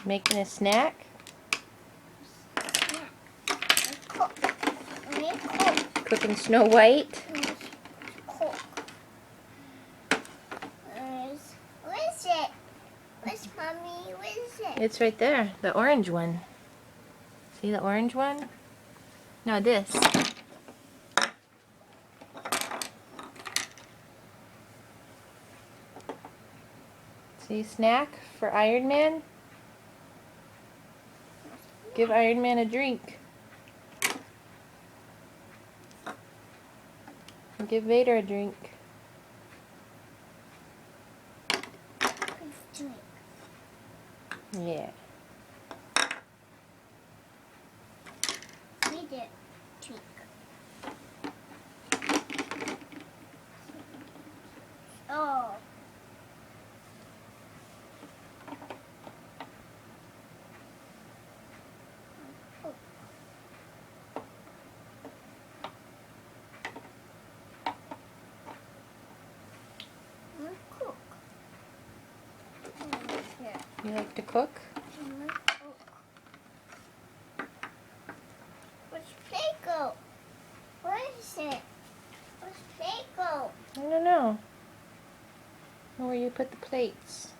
Making a snack? Cook. Cooking Snow White? Cook. Where is it? Where's Mommy? Where is it? It's right there, the orange one. See the orange one? No, this. See, snack for Iron Man? Give Iron Man a drink. And give Vader a drink. Drink. Yeah. We did drink. Oh. Cook. You like to cook? Where's plate go? Where is it? Where's plate go? I don't know. Where you put the plates?